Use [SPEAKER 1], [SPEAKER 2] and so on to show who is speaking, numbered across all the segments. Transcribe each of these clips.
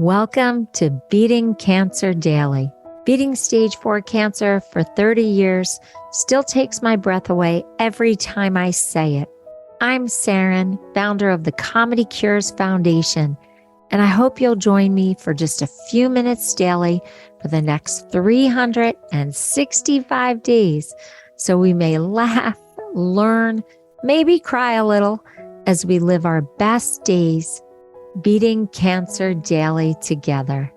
[SPEAKER 1] Welcome to Beating Cancer Daily. Beating stage 4 cancer for 30 years still takes my breath away every time I say it. I'm Saranne, founder of the Comedy Cures Foundation, and I hope you'll join me for just a few minutes daily for the next 365 days so we may laugh, learn, maybe cry a little as we live our best days beating cancer daily together.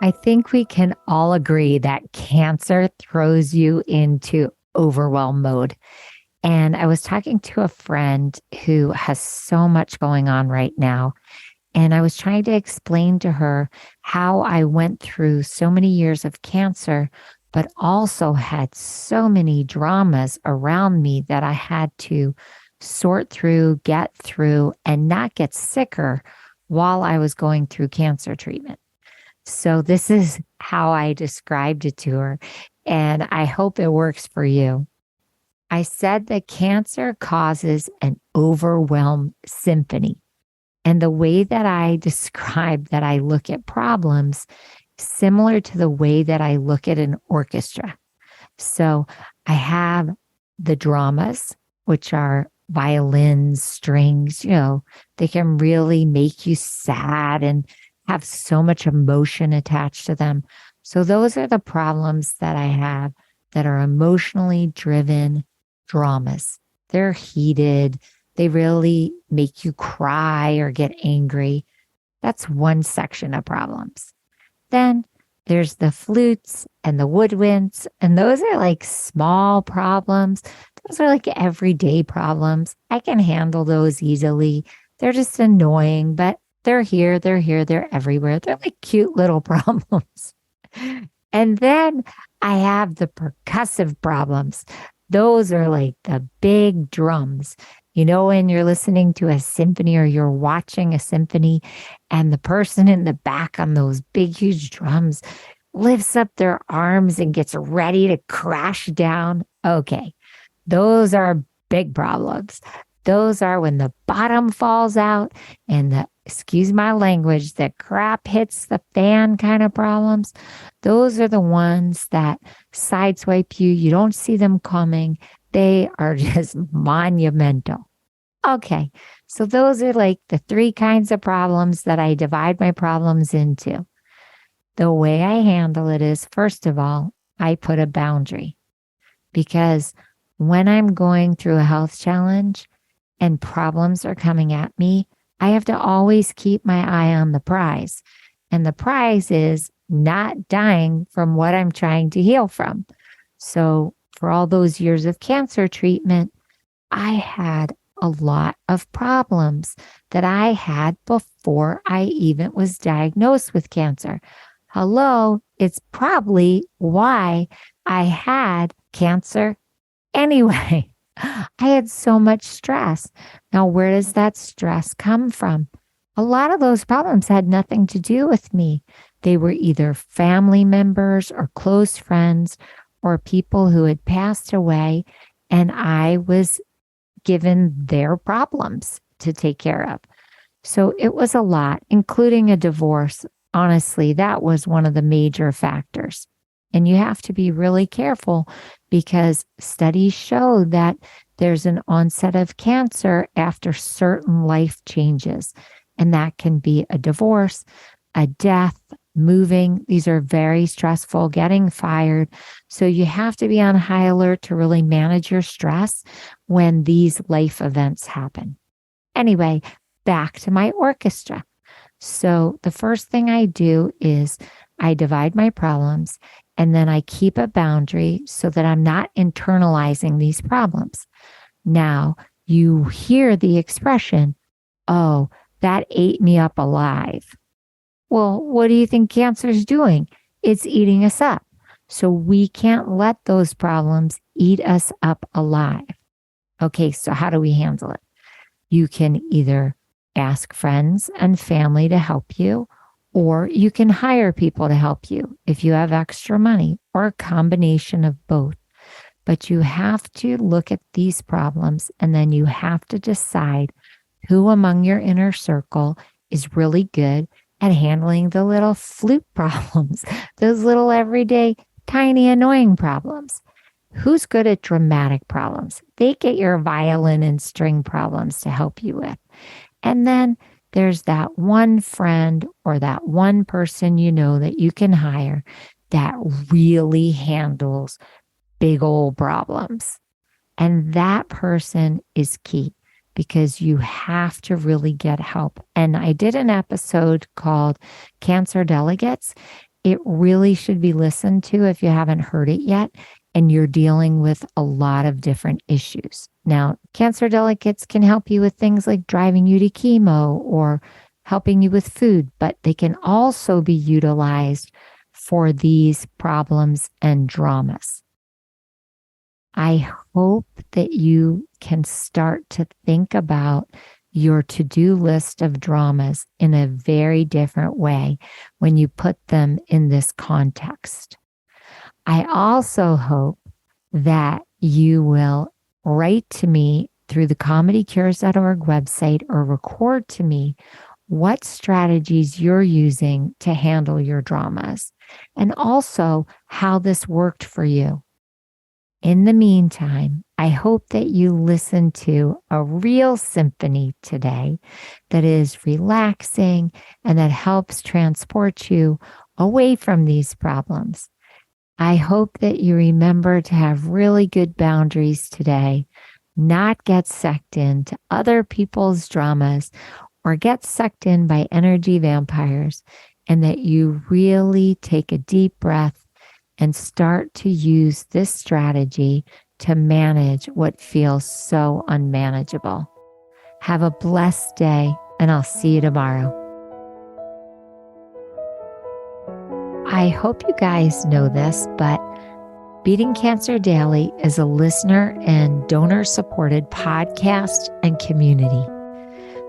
[SPEAKER 1] I think we can all agree that cancer throws you into overwhelm mode. And I was talking to a friend who has so much going on right now. And I was trying to explain to her how I went through so many years of cancer, but also had so many dramas around me that I had to sort through, get through, and not get sicker while I was going through cancer treatment. So this is how I described it to her, and I hope it works for you. I said that cancer causes an overwhelm symphony. And the way that I describe that I look at problems, similar to the way that I look at an orchestra. So I have the dramas, which are violins, strings, they can really make you sad and have so much emotion attached to them. So those are the problems that I have that are emotionally driven dramas. They're heated. They really make you cry or get angry. That's one section of problems. Then there's the flutes and the woodwinds, and those are like small problems. Those are like everyday problems. I can handle those easily. They're just annoying, but they're here, they're everywhere. They're like cute little problems. And then I have the percussive problems. Those are like the big drums. When you're listening to a symphony or you're watching a symphony and the person in the back on those big, huge drums lifts up their arms and gets ready to crash down. Okay, those are big problems. Those are when the bottom falls out and excuse my language, the crap hits the fan kind of problems. Those are the ones that sideswipe you. You don't see them coming. They are just monumental. Okay, so those are like the three kinds of problems that I divide my problems into. The way I handle it is, first of all, I put a boundary, because when I'm going through a health challenge and problems are coming at me, I have to always keep my eye on the prize. And the prize is not dying from what I'm trying to heal from. So for all those years of cancer treatment, I had a lot of problems that I had before I even was diagnosed with cancer. Hello, it's probably why I had cancer anyway. I had so much stress. Now, where does that stress come from? A lot of those problems had nothing to do with me. They were either family members or close friends or people who had passed away, and I was given their problems to take care of. So it was a lot, including a divorce. Honestly, that was one of the major factors. And you have to be really careful because studies show that there's an onset of cancer after certain life changes. And that can be a divorce, a death, moving. These are very stressful, getting fired. So you have to be on high alert to really manage your stress when these life events happen. Anyway, back to my orchestra. So the first thing I do is I divide my problems, and then I keep a boundary so that I'm not internalizing these problems. Now, you hear the expression, oh, that ate me up alive. Well, what do you think cancer is doing? It's eating us up. So we can't let those problems eat us up alive. Okay, so how do we handle it? You can either ask friends and family to help you, or you can hire people to help you if you have extra money, or a combination of both. But you have to look at these problems, and then you have to decide Who among your inner circle is really good at handling the little flute problems, those little everyday, tiny, annoying problems? Who's good at dramatic problems? They get your violin and string problems to help you with. And then there's that one friend or that one person you know that you can hire that really handles big old problems. And that person is key because you have to really get help. And I did an episode called Cancer Delegates. It really should be listened to if you haven't heard it yet and you're dealing with a lot of different issues. Now, cancer delegates can help you with things like driving you to chemo or helping you with food, but they can also be utilized for these problems and dramas. I hope that you can start to think about your to-do list of dramas in a very different way when you put them in this context. I also hope that you will write to me through the comedycures.org website or record to me what strategies you're using to handle your dramas and also how this worked for you. In the meantime, I hope that you listen to a real symphony today that is relaxing and that helps transport you away from these problems. I hope that you remember to have really good boundaries today, not get sucked into other people's dramas or get sucked in by energy vampires, and that you really take a deep breath and start to use this strategy to manage what feels so unmanageable. Have a blessed day, and I'll see you tomorrow. I hope you guys know this, but Beating Cancer Daily is a listener and donor-supported podcast and community.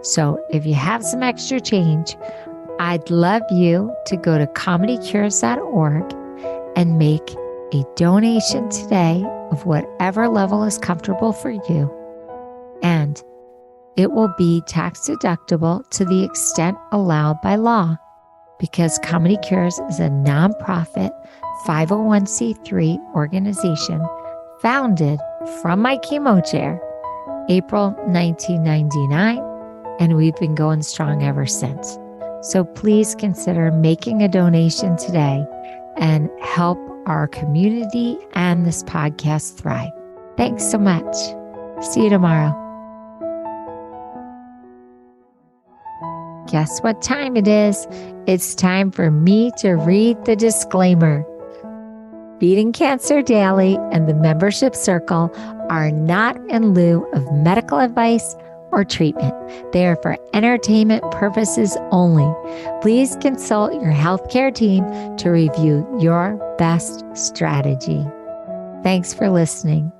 [SPEAKER 1] So if you have some extra change, I'd love you to go to comedycures.org and make a donation today of whatever level is comfortable for you. And it will be tax deductible to the extent allowed by law, because Comedy Cures is a nonprofit 501c3 organization founded from my chemo chair, April 1999, and we've been going strong ever since. So please consider making a donation today and help our community and this podcast thrive. Thanks so much. See you tomorrow. Guess what time it is? It's time for me to read the disclaimer. Beating Cancer Daily and the membership circle are not in lieu of medical advice or treatment. They are for entertainment purposes only. Please consult your healthcare team to review your best strategy. Thanks for listening.